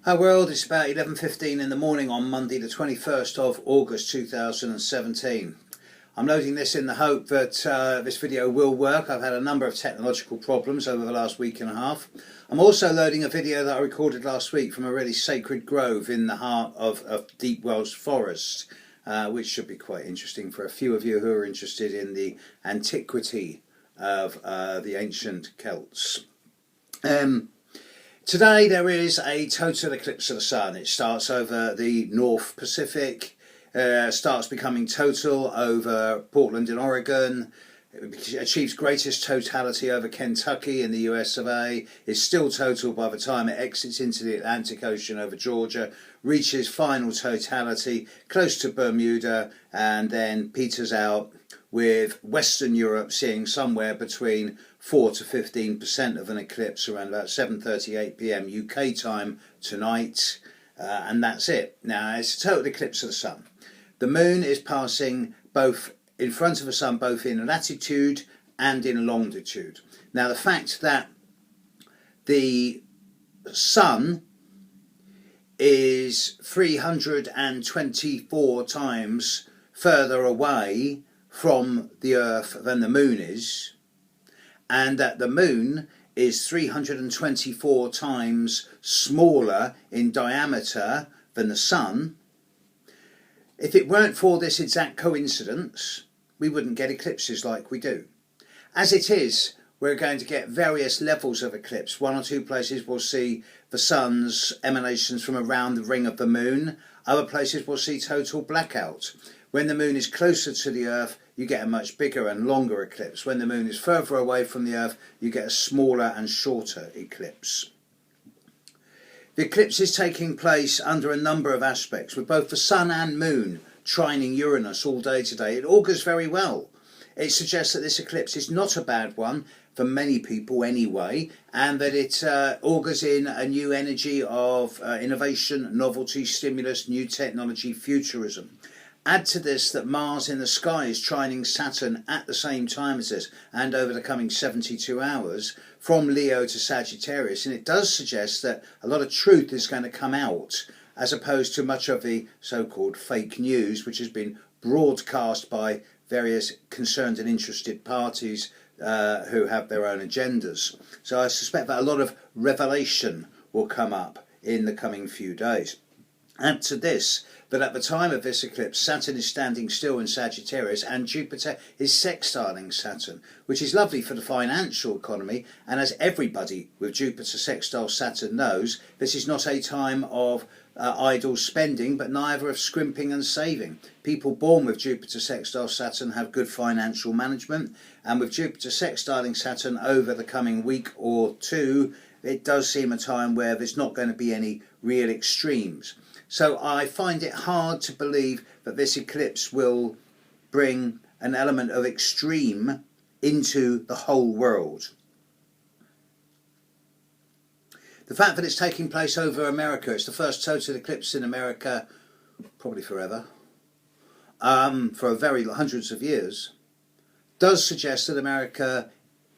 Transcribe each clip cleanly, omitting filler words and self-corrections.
Hi world, it's about 11:15 in the morning on Monday the 21st of August 2017. I'm loading this in the hope that this video will work. I've had a number of technological problems over the last week and a half. I'm also loading a video that I recorded last week from a really sacred grove in the heart of Deep Welsh Forest, which should be quite interesting for a few of you who are interested in the antiquity of the ancient Celts. Today there is a total eclipse of the sun. It starts over the North Pacific, starts becoming total over Portland in Oregon, it achieves greatest totality over Kentucky in the US of A, is still total by the time it exits into the Atlantic Ocean over Georgia, reaches final totality close to Bermuda, and then peters out with Western Europe seeing somewhere between 4 to 15% of an eclipse around about 7:38 p.m. UK time tonight, and that's it. Now it's a total eclipse of the sun. The moon is passing both in front of the sun, both in latitude and in longitude. Now the fact that the sun is 324 times further away from the Earth than the moon is, and that the moon is 324 times smaller in diameter than the sun. If it weren't for this exact coincidence, we wouldn't get eclipses like we do. As it is, we're going to get various levels of eclipse. One or two places will see the sun's emanations from around the ring of the moon. Other places will see total blackout. When the moon is closer to the Earth, you get a much bigger and longer eclipse. When the moon is further away from the Earth, you get a smaller and shorter eclipse. The eclipse is taking place under a number of aspects, with both the sun and moon trining Uranus all day today. It augurs very well. It suggests that this eclipse is not a bad one, for many people anyway, and that it augurs in a new energy of innovation, novelty, stimulus, new technology, futurism. Add to this that Mars in the sky is trining Saturn at the same time as this, and over the coming 72 hours, from Leo to Sagittarius, and it does suggest that a lot of truth is going to come out, as opposed to much of the so-called fake news, which has been broadcast by various concerned and interested parties who have their own agendas. So I suspect that a lot of revelation will come up in the coming few days. Add to this that at the time of this eclipse, Saturn is standing still in Sagittarius and Jupiter is sextiling Saturn, which is lovely for the financial economy, and as everybody with Jupiter sextile Saturn knows, this is not a time of idle spending, but neither of scrimping and saving. People born with Jupiter sextile Saturn have good financial management, and with Jupiter sextiling Saturn over the coming week or two, it does seem a time where there's not going to be any real extremes. So I find it hard to believe that this eclipse will bring an element of extreme into the whole world. The fact that it's taking place over America, it's the first total eclipse in America, probably forever, for hundreds of years, does suggest that America,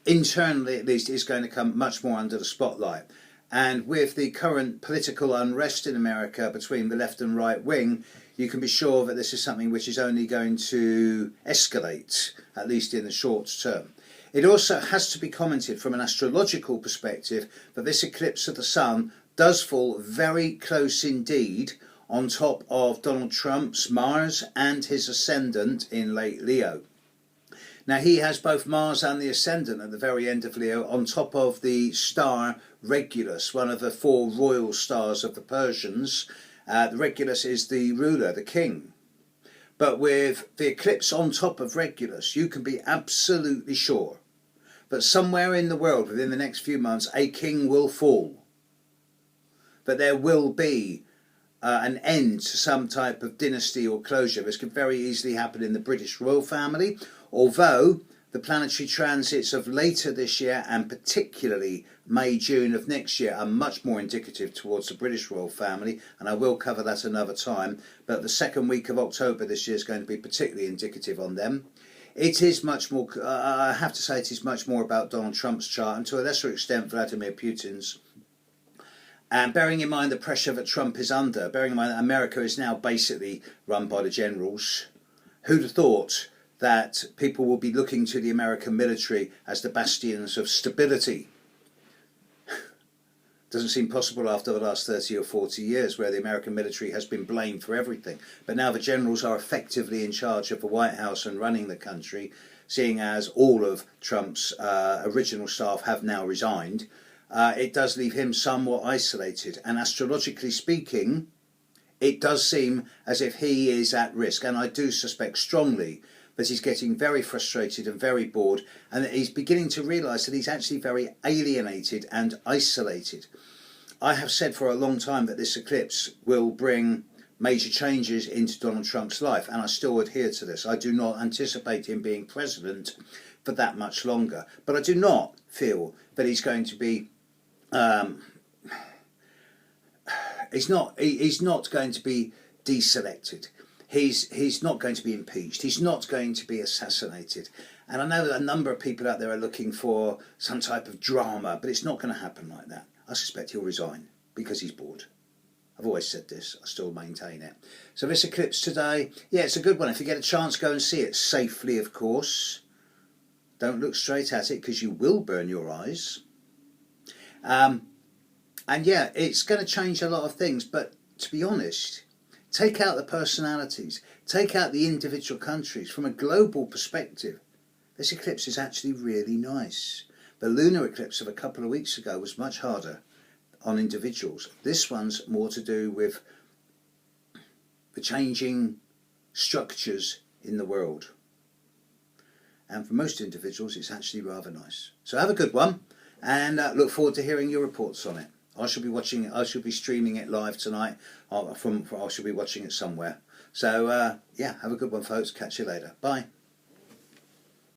internally at least, is going to come much more under the spotlight. And with the current political unrest in America between the left and right wing, you can be sure that this is something which is only going to escalate, at least in the short term. It also has to be commented from an astrological perspective that this eclipse of the sun does fall very close indeed on top of Donald Trump's Mars and his ascendant in late Leo. Now he has both Mars and the ascendant at the very end of Leo on top of the star Regulus, one of the four royal stars of the Persians. The Regulus is the ruler, the king. But with the eclipse on top of Regulus, you can be absolutely sure that somewhere in the world within the next few months a king will fall. That there will be an end to some type of dynasty or closure. This could very easily happen in the British royal family, although the planetary transits of later this year and particularly May, June of next year are much more indicative towards the British royal family, and I will cover that another time, but the second week of October this year is going to be particularly indicative on them. It is much more, I have to say, it is much more about Donald Trump's chart, and to a lesser extent Vladimir Putin's. And bearing in mind the pressure that Trump is under, bearing in mind that America is now basically run by the generals, who'd have thought that people will be looking to the American military as the bastions of stability? Doesn't seem possible after the last 30 or 40 years where the American military has been blamed for everything. But now the generals are effectively in charge of the White House and running the country, seeing as all of Trump's original staff have now resigned. It does leave him somewhat isolated, and astrologically speaking, it does seem as if he is at risk, and I do suspect strongly that he's getting very frustrated and very bored, and that he's beginning to realise that he's actually very alienated and isolated. I have said for a long time that this eclipse will bring major changes into Donald Trump's life, and I still adhere to this. I do not anticipate him being president for that much longer, but I do not feel that he's going to be he's not going to be deselected. He's not going to be impeached. He's not going to be assassinated. And I know that a number of people out there are looking for some type of drama, but it's not going to happen like that. I suspect he'll resign because he's bored. I've always said this. I still maintain it. So this eclipse today, yeah, it's a good one. If you get a chance, go and see it safely, of course. Don't look straight at it because you will burn your eyes. And yeah, it's going to change a lot of things, but to be honest, take out the personalities, take out the individual countries. From a global perspective, this eclipse is actually really nice. The lunar eclipse of a couple of weeks ago was much harder on individuals. This one's more to do with the changing structures in the world. And for most individuals, it's actually rather nice. So have a good one, and look forward to hearing your reports on it. I shall be watching it. I shall be streaming it live tonight. I shall be watching it somewhere. So yeah, have a good one, folks. Catch you later. Bye.